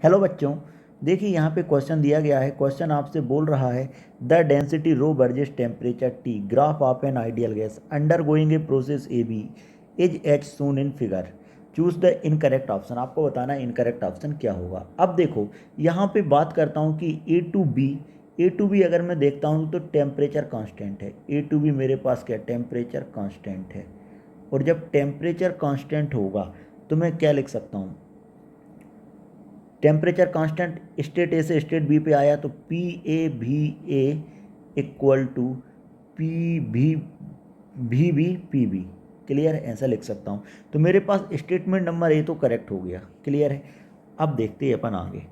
Hello बच्चों, देखिए यहाँ पे क्वेश्चन दिया गया है। क्वेश्चन आपसे बोल रहा है the density rho versus temperature T graph of an ideal gas undergoing a process A B is shown in figure choose the incorrect option. आपको बताना है इनकरेक्ट ऑप्शन क्या होगा। अब देखो यहाँ पे बात करता हूँ कि ए टू बी अगर मैं देखता हूँ तो टेम्परेचर कांस्टेंट है। ए टू बी मेरे पास क्या टेम्परेचर कांस्टेंट है। और जब टेम्परेचर कांस्टेंट होगा तो मैं क्या लिख सकता हूँ, टेम्परेचर कांस्टेंट स्टेट ए से स्टेट बी पे आया तो पी ए भी ए इक्वल टू पी भी पी बी। क्लियर है, ऐसा लिख सकता हूँ। तो मेरे पास स्टेटमेंट नंबर ए तो करेक्ट हो गया। क्लियर है। अब देखते हैं अपन आगे।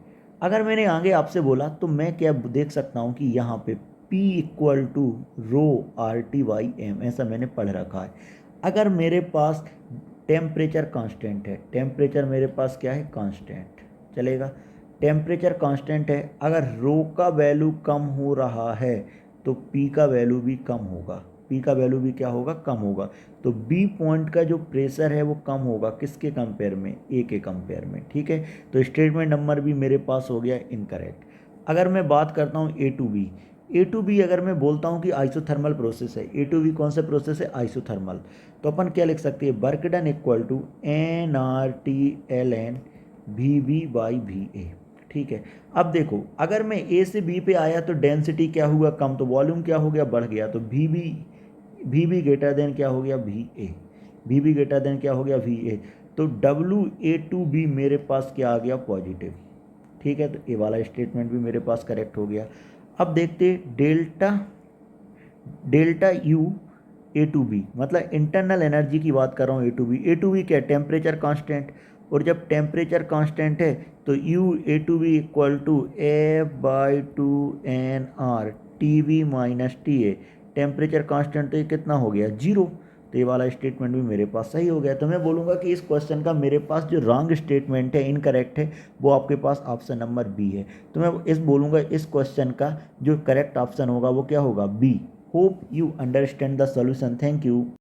अगर मैंने आगे आपसे बोला तो मैं क्या देख सकता हूँ कि यहाँ पे P equal to rho R T by M, ऐसा मैंने पढ़ रखा है। अगर मेरे पास टेम्परेचर कांस्टेंट है, टेम्परेचर मेरे पास क्या है कांस्टेंट, चलेगा। टेम्परेचर कांस्टेंट है, अगर रो का वैल्यू कम हो रहा है तो पी का वैल्यू भी कम होगा। पी का वैल्यू भी क्या होगा, कम होगा। तो बी पॉइंट का जो प्रेशर है वो कम होगा, किसके कंपेयर में, ए के कंपेयर में। ठीक है, तो स्टेटमेंट नंबर भी मेरे पास हो गया इनकरेक्ट। अगर मैं बात करता हूँ ए टू बी अगर मैं बोलता हूँ कि आइसोथर्मल प्रोसेस है, ए टू बी कौन सा प्रोसेस है, आइसोथर्मल। तो अपन क्या लिख सकते हैं, work done equal to N R T L N V V by V A. ठीक है। अब देखो अगर मैं ए से बी पे आया तो डेंसिटी क्या हुआ, कम, तो वॉल्यूम क्या हो गया, बढ़ गया। तो वी बी ग्रेटर देन क्या हो गया, V A. V B greater than क्या हो गया, वी ए। तो डब्ल्यू ए टू बी मेरे पास क्या आ गया, पॉजिटिव। ठीक है, तो ए वाला स्टेटमेंट भी मेरे पास करेक्ट हो गया। अब देखते delta delta U A to B, मतलब इंटरनल एनर्जी की बात कर रहा हूँ। ए टू बी क्या, टेम्परेचर कांस्टेंट। और जब टेम्परेचर कांस्टेंट है तो U A to B equal to F by two N R T V minus T A. Temperature constant तो ये कितना हो गया, जीरो। तो ये वाला स्टेटमेंट भी मेरे पास सही हो गया। तो मैं बोलूँगा कि इस क्वेश्चन का मेरे पास जो रॉन्ग स्टेटमेंट है, इनकरेक्ट है, वो आपके पास ऑप्शन नंबर बी है। तो मैं इस बोलूँगा इस क्वेश्चन का जो करेक्ट ऑप्शन होगा वो क्या होगा, B. Hope you understand the solution. Thank you.